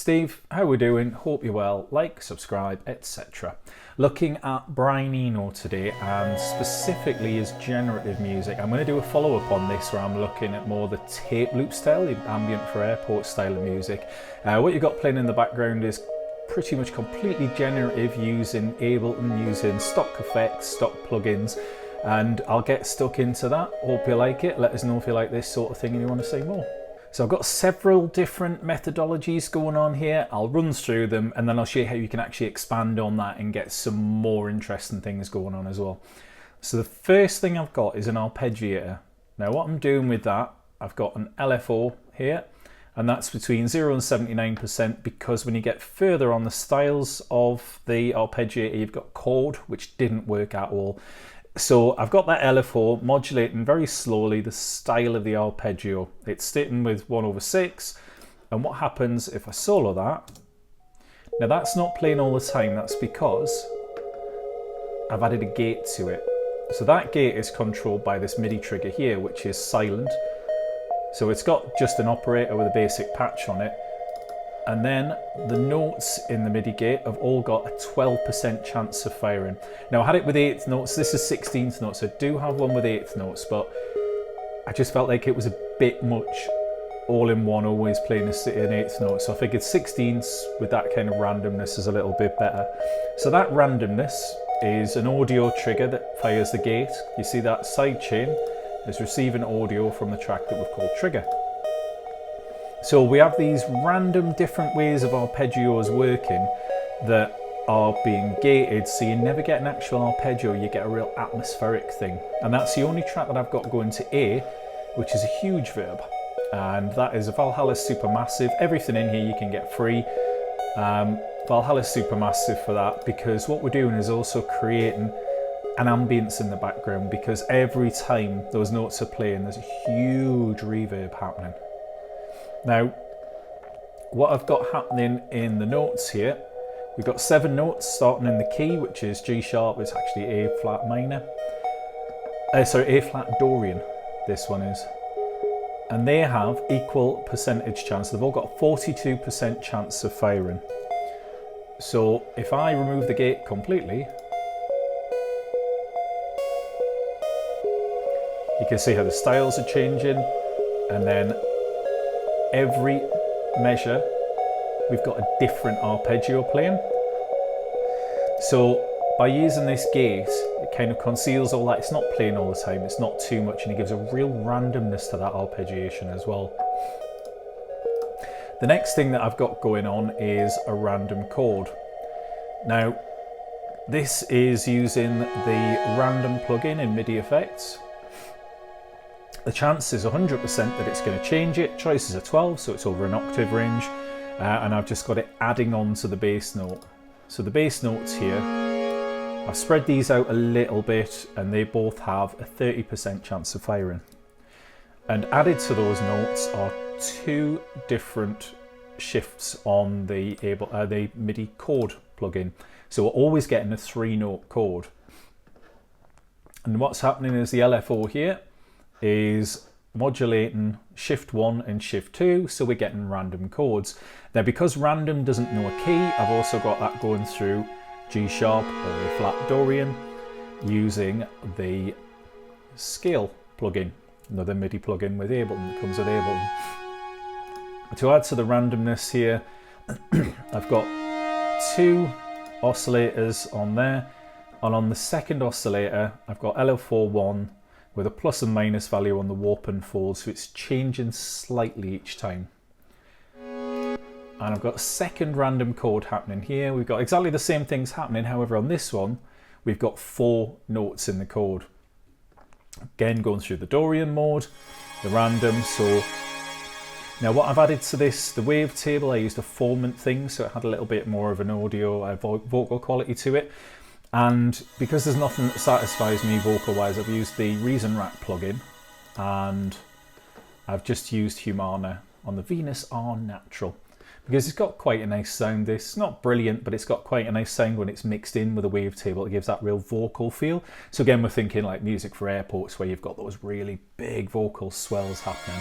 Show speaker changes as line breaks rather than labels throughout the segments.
Steve, how we doing? Hope you're well. Like, subscribe, etc. Looking at Brian Eno today, and specifically his generative music. I'm going to do a follow-up on this where I'm looking at more the tape loop style, the ambient for airport style of music. What you've got playing in the background is pretty much completely generative, using Ableton, using stock effects, stock plugins, and I'll get stuck into that. Hope you like it. Let us know if you like this sort of thing and you want to see more. So I've got several different methodologies going on here. I'll run through them and then I'll show you how you can actually expand on that and get some more interesting things going on as well. So the first thing I've got is an arpeggiator. Now what I'm doing with that, I've got an LFO here, and that's between 0 and 79%, because when you get further on the styles of the arpeggiator, you've got chord, which didn't work at all. So I've got that LFO modulating very slowly the style of the arpeggio. It's sitting with 1/6, and what happens if I solo that? Now that's not playing all the time, that's because I've added a gate to it. So that gate is controlled by this MIDI trigger here, which is silent. So it's got just an operator with a basic patch on it. And then the notes in the MIDI gate have all got a 12% chance of firing. Now I had it with 8th notes, this is 16th notes. I do have one with 8th notes, but I just felt like it was a bit much all in one, always playing an 8th note. So I figured 16ths with that kind of randomness is a little bit better. So that randomness is an audio trigger that fires the gate. You see that side chain is receiving audio from the track that we've called trigger. So we have these random different ways of arpeggios working that are being gated, so you never get an actual arpeggio, you get a real atmospheric thing. And that's the only track that I've got going to A, which is a huge verb. And that is a Valhalla Supermassive. Everything in here you can get free. Valhalla Supermassive for that, because what we're doing is also creating an ambience in the background, because every time those notes are playing, there's a huge reverb happening. Now, what I've got happening in the notes here, we've got 7 notes starting in the key, which is G sharp, it's actually A flat minor. A flat Dorian, this one is. And they have equal percentage chance. They've all got 42% chance of firing. So if I remove the gate completely, you can see how the styles are changing, and then every measure we've got a different arpeggio playing. So by using this gate, it kind of conceals all that. It's not playing all the time, it's not too much, and it gives a real randomness to that arpeggiation as well. The next thing that I've got going on is a random chord. Now this is using the random plugin in MIDI effects. The chance is 100% that it's going to change it. Choices are 12, so it's over an octave range. And I've just got it adding on to the bass note. So the bass notes here, I've spread these out a little bit, and they both have a 30% chance of firing. And added to those notes are 2 different shifts on the MIDI chord plugin. So we're always getting a 3-note chord. And what's happening is the LFO here is modulating shift 1 and shift 2, so we're getting random chords. Now because random doesn't know a key, I've also got that going through G sharp or A flat Dorian using the scale plugin, another MIDI plugin with Ableton that comes with Ableton. To add to the randomness here, I've got 2 oscillators on there, and on the second oscillator I've got LFO 1 with a plus and minus value on the warp and fold, so it's changing slightly each time. And I've got a second random chord happening here. We've got exactly the same things happening, however on this one we've got 4 notes in the chord. Again, going through the Dorian mode, the random. So now what I've added to this, the wavetable, I used a formant thing, so it had a little bit more of an audio, vocal quality to it. And because there's nothing that satisfies me vocal-wise, I've used the Reason Rack plugin, and I've just used Humana on the Venus R Natural, because it's got quite a nice sound. It's not brilliant, but it's got quite a nice sound when it's mixed in with a wavetable. It gives that real vocal feel. So again, we're thinking like music for airports where you've got those really big vocal swells happening.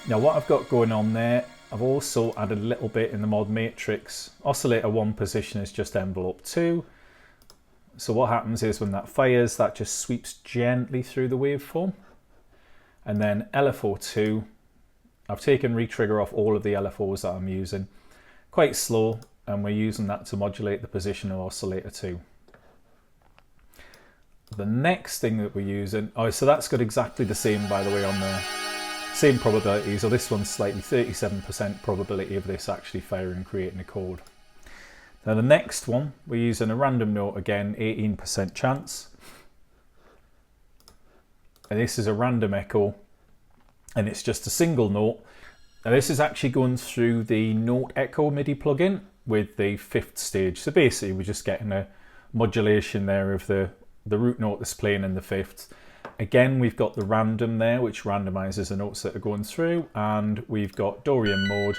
Now what I've got going on there, I've also added a little bit in the mod matrix. Oscillator 1 position is just envelope 2. So what happens is when that fires, that just sweeps gently through the waveform. And then LFO2, I've taken retrigger off all of the LFOs that I'm using. Quite slow, and we're using that to modulate the position of oscillator 2. The next thing that we're using, oh, so that's got exactly the same, by the way, on the same probability. So this one's slightly 37% probability of this actually firing and creating a chord. Now the next one, we're using a random note again, 18% chance. And this is a random echo, and it's just a single note. Now this is actually going through the Note Echo MIDI plugin with the 5th stage. So basically we're just getting a modulation there of the root note that's playing in the 5th. Again, we've got the random there, which randomizes the notes that are going through, and we've got Dorian mode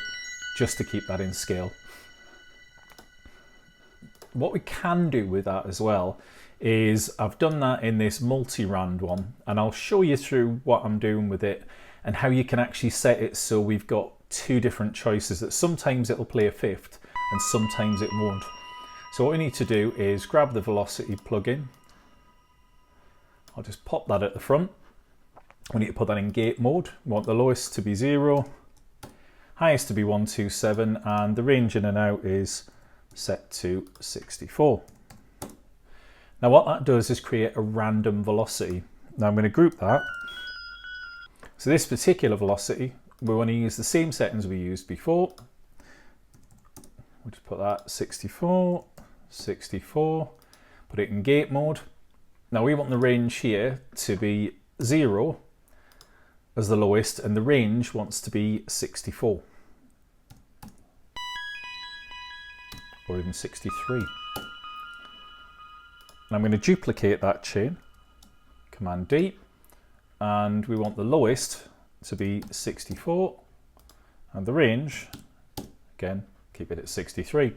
just to keep that in scale. What we can do with that as well is I've done that in this multi-rand one, and I'll show you through what I'm doing with it and how you can actually set it so we've got 2 different choices, that sometimes it'll play a 5th and sometimes it won't. So what we need to do is grab the velocity plugin. I'll just pop that at the front. We need to put that in gate mode. We want the lowest to be 0, highest to be 127, and the range in and out is set to 64. Now what that does is create a random velocity. Now I'm going to group that. So this particular velocity, we want to use the same settings we used before. We'll just put that 64, 64, put it in gate mode. Now we want the range here to be 0 as the lowest, and the range wants to be 64. Or even 63. And I'm going to duplicate that chain, Command D, and we want the lowest to be 64, and the range, again, keep it at 63.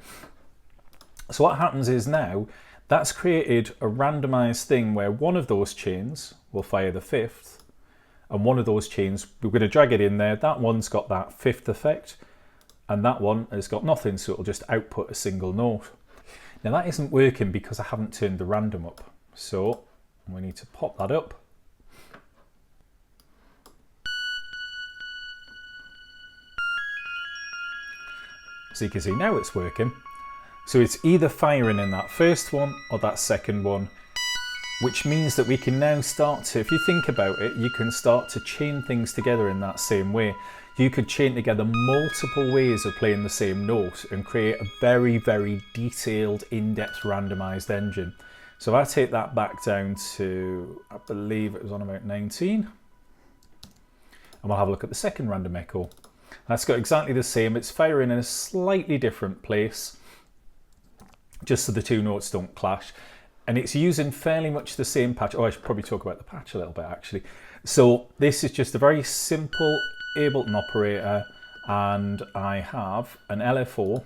So what happens is now, that's created a randomized thing where one of those chains will fire the 5th, and one of those chains, we're going to drag it in there, that one's got that 5th effect, and that one has got nothing, so it'll just output a single note. Now that isn't working because I haven't turned the random up, so we need to pop that up. So you can see now it's working. So it's either firing in that first one or that second one, which means that we can now start to, if you think about it, you can start to chain things together in that same way. You could chain together multiple ways of playing the same note and create a very, very detailed, in-depth randomized engine. So if I take that back down to, I believe it was on about 19, and we'll have a look at the second random echo. That's got exactly the same, it's firing in a slightly different place, just so the 2 notes don't clash. And it's using fairly much the same patch. Oh, I should probably talk about the patch a little bit actually. So this is just a very simple Ableton operator, and I have an LFO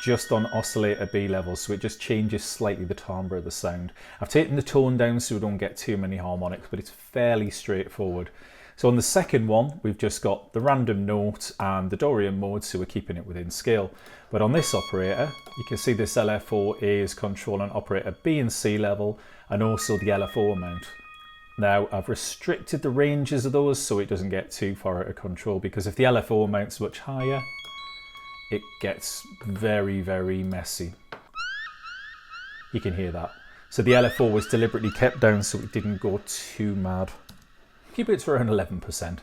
just on oscillator B level, so it just changes slightly the timbre of the sound. I've taken the tone down so we don't get too many harmonics, but it's fairly straightforward. So on the second one, we've just got the random note and the Dorian mode, so we're keeping it within scale. But on this operator, you can see this LFO is controlling operator B and C level, and also the LFO amount. Now I've restricted the ranges of those so it doesn't get too far out of control, because if the LFO amount's much higher, it gets very, very messy. You can hear that. So the LFO was deliberately kept down so it didn't go too mad. Keep it to around 11%.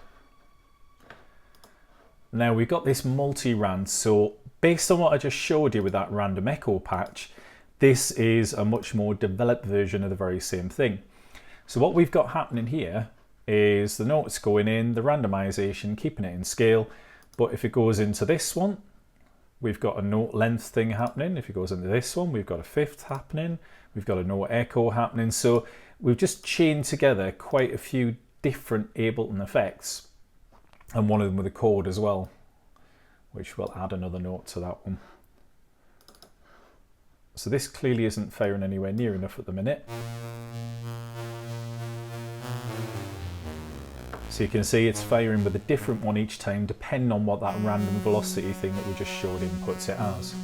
Now we've got this multi-rand, so based on what I just showed you with that random echo patch, this is a much more developed version of the very same thing. So what we've got happening here is the notes going in, the randomization, keeping it in scale, but if it goes into this one, we've got a note length thing happening. If it goes into this one, we've got a 5th happening, we've got a note echo happening. So we've just chained together quite a few different Ableton effects, and one of them with a chord as well, which will add another note to that one. So this clearly isn't firing anywhere near enough at the minute. So you can see it's firing with a different one each time depending on what that random velocity thing that we just showed inputs it as.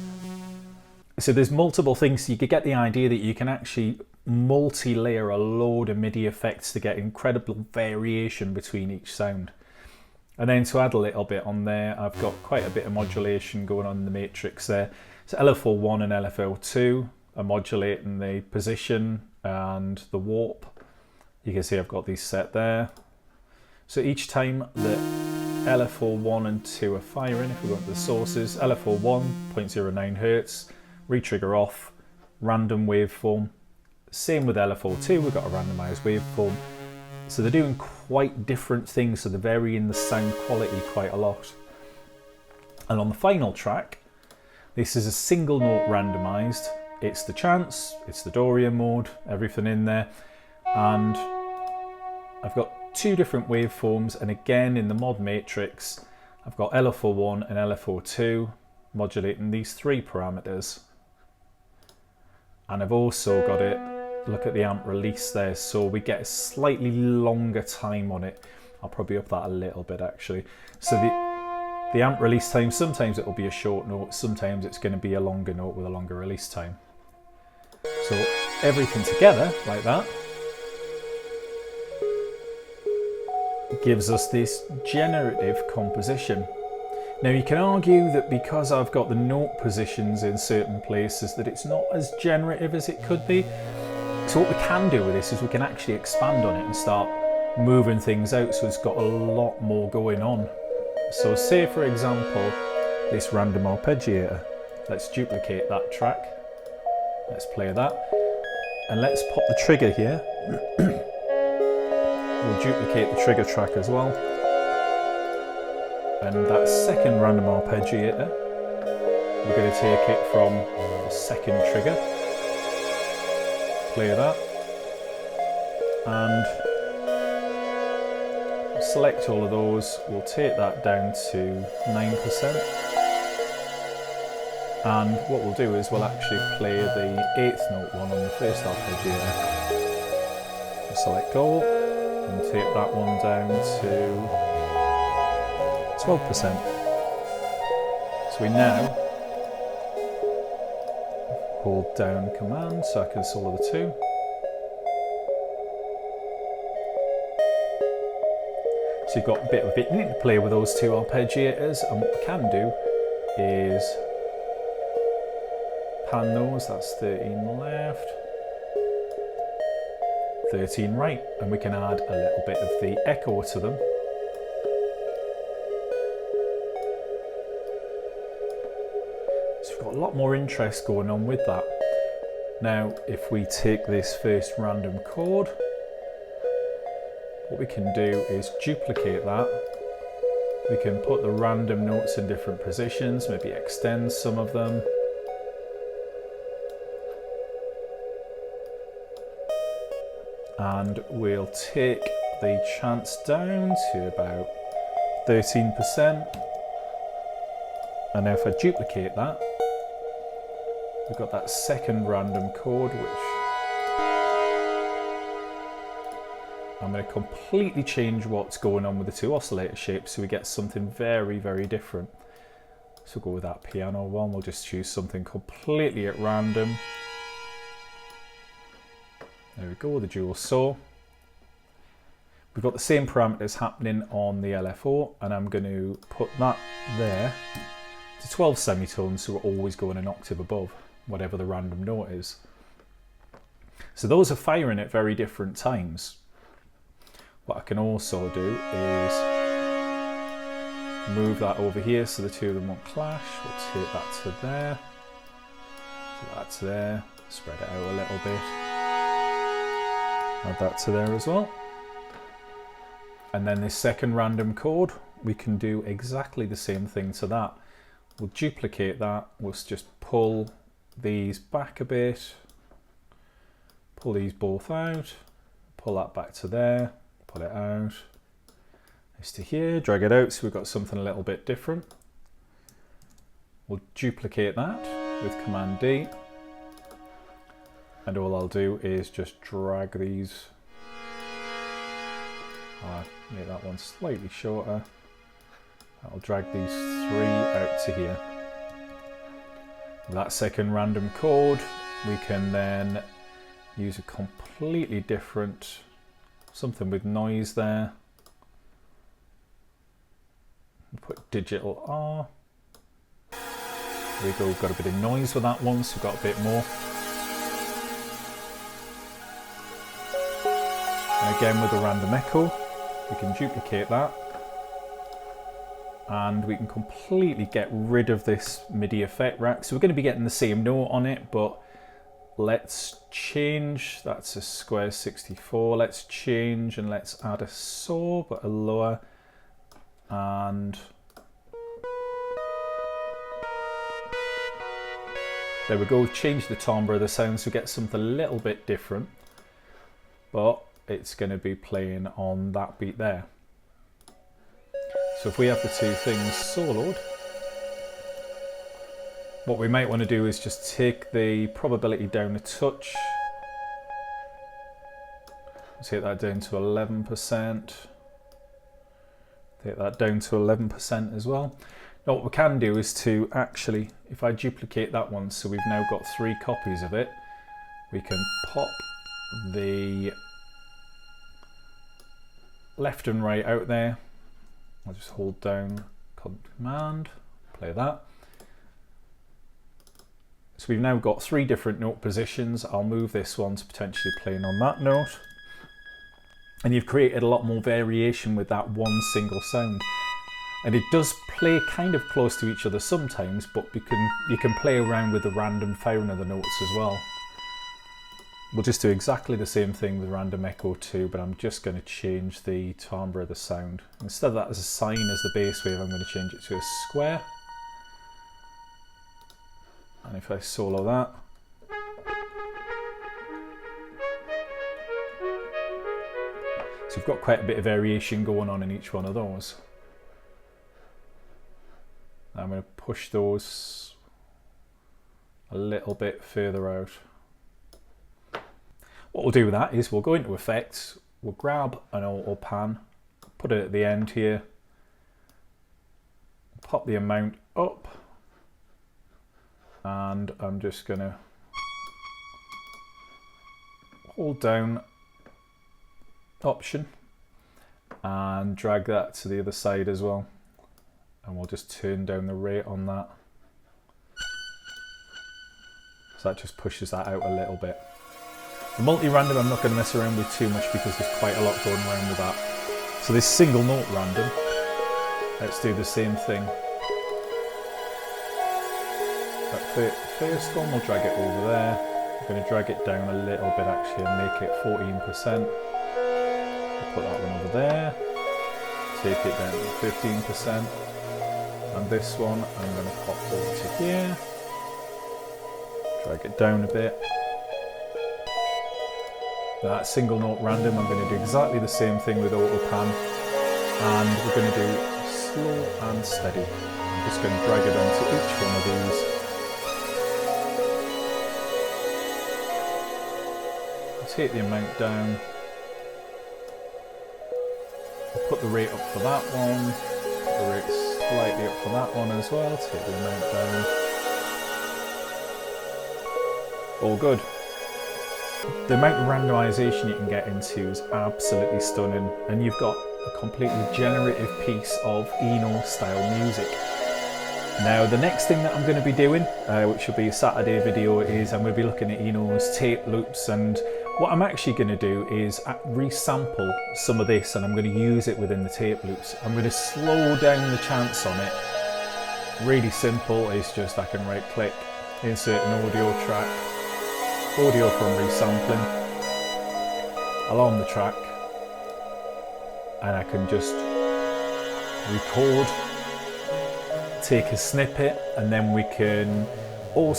So there's multiple things, so you could get the idea that you can actually multi-layer a load of MIDI effects to get incredible variation between each sound. And then to add a little bit on there, I've got quite a bit of modulation going on in the matrix there. So LFO1 and LFO2 are modulating the position and the warp. You can see I've got these set there. So each time that LFO1 and 2 are firing, if we go into the sources, LFO1, 0.09 Hertz, re-trigger off, random waveform. Same with LFO2, we've got a randomized waveform. So they're doing quite different things, so they're varying the sound quality quite a lot. And on the final track, this is a single note randomized. It's the chance, it's the Dorian mode, everything in there. And I've got two different waveforms, and again in the mod matrix, I've got LFO1 and LFO2 modulating these three parameters. And I've also got it, look at the amp release there, so we get a slightly longer time on it. I'll probably up that a little bit actually. So the amp release time, sometimes it will be a short note, sometimes it's going to be a longer note with a longer release time. So everything together like that gives us this generative composition. Now you can argue that because I've got the note positions in certain places that it's not as generative as it could be. So what we can do with this is we can actually expand on it and start moving things out so it's got a lot more going on. So say for example this random arpeggiator, let's duplicate that track, let's play that, and let's pop the trigger here. We'll duplicate the trigger track as well. And that second random arpeggiator, we're going to take it from the second trigger, play that, and select all of those. We'll take that down to 9%. And what we'll do is we'll actually play the 8th note one on the first arpeggiator. We'll select all and take that one down to 12%. So we now hold down command so I can solo the two. So you've got a bit of bit to play with those two arpeggiators, and what we can do is pan those, that's 13 left, 13 right, and we can add a little bit of the echo to them. So we've got a lot more interest going on with that. Now if we take this first random chord, what we can do is duplicate that. We can put the random notes in different positions, maybe extend some of them. And we'll take the chance down to about 13%. And now if I duplicate that, we've got that second random chord, which I'm going to completely change what's going on with the two oscillator shapes so we get something very, very different. So we'll go with that piano one, we'll just choose something completely at random. There we go, the dual saw. We've got the same parameters happening on the LFO, and I'm going to put that there to 12 semitones, so we're always going an octave above whatever the random note is. So those are firing at very different times. What I can also do is move that over here so the two of them won't clash. We'll take that to there, so that's there, spread it out a little bit. Add that to there as well. And then this second random chord, we can do exactly the same thing to that. We'll duplicate that, we'll just pull these back a bit, pull these both out, pull that back to there, pull it out, this to here, drag it out so we've got something a little bit different. We'll duplicate that with Command D. And all I'll do is just drag these Make that one slightly shorter. I'll drag these 3 out to here. That second random chord, we can then use a completely different, something with noise there. Put digital R. There we go, we've got a bit of noise with that one, so we've got a bit more. And again with a random echo, we can duplicate that. And we can completely get rid of this MIDI effect rack. So we're going to be getting the same note on it, but let's change. That's a square 64. Let's change and let's add a saw, but a lower. And there we go. Change the timbre of the sound so we get something a little bit different, but it's going to be playing on that beat there. So if we have the 2 things soloed, what we might want to do is just take the probability down a touch. Take that down to 11%. Take that down to 11% as well. Now what we can do is to actually, if I duplicate that one, so we've now got 3 copies of it, we can pop the left and right out there. I'll just hold down Command, play that. So we've now got 3 different note positions. I'll move this one to potentially playing on that note. And you've created a lot more variation with that one single sound. And it does play kind of close to each other sometimes, but you can play around with the random firing of the notes as well. We'll just do exactly the same thing with random echo too, but I'm just going to change the timbre of the sound. Instead of that as a sine as the bass wave, I'm going to change it to a square. And if I solo that, so you've got quite a bit of variation going on in each one of those. Now I'm going to push those a little bit further out. What we'll do with that is we'll go into effects, we'll grab an auto pan, put it at the end here, pop the amount up, and I'm just going to hold down Option and drag that to the other side as well, and we'll just turn down the rate on that. So that just pushes that out a little bit. The multi-random I'm not going to mess around with too much because there's quite a lot going around with that. So this single note random, let's do the same thing. That first one, we'll drag it over there. I'm going to drag it down a little bit actually and make it 14%. We'll put that one over there. Take it down to 15%. And this one I'm going to pop over to here. Drag it down a bit. That single note random, I'm going to do exactly the same thing with auto pan, and we're going to do slow and steady. I'm just going to drag it onto each one of these. I'll take the amount down. I'll put the rate up for that one, put the rate slightly up for that one as well, take the amount down. All good. The amount of randomization you can get into is absolutely stunning, and you've got a completely generative piece of Eno style music. Now the next thing that I'm going to be doing, which will be a Saturday video, is I'm going to be looking at Eno's tape loops, and what I'm actually going to do is resample some of this and I'm going to use it within the tape loops. I'm going to slow down the chance on it. Really simple, it's just I can right click, insert an audio track, audio from resampling, along the track, and I can just record, take a snippet, and then we can do a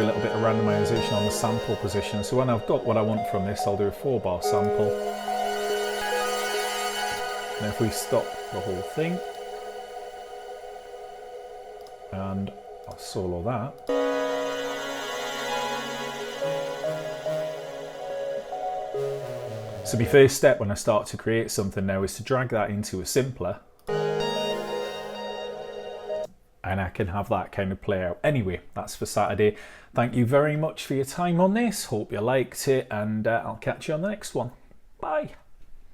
little bit of randomization on the sample position. So when I've got what I want from this, I'll do a 4-bar sample. And if we stop the whole thing, and I'll solo that. So my first step when I start to create something now is to drag that into a simpler, and I can have that kind of play out. Anyway, that's for Saturday. Thank you very much for your time on this. Hope you liked it, and I'll catch you on the next one. Bye.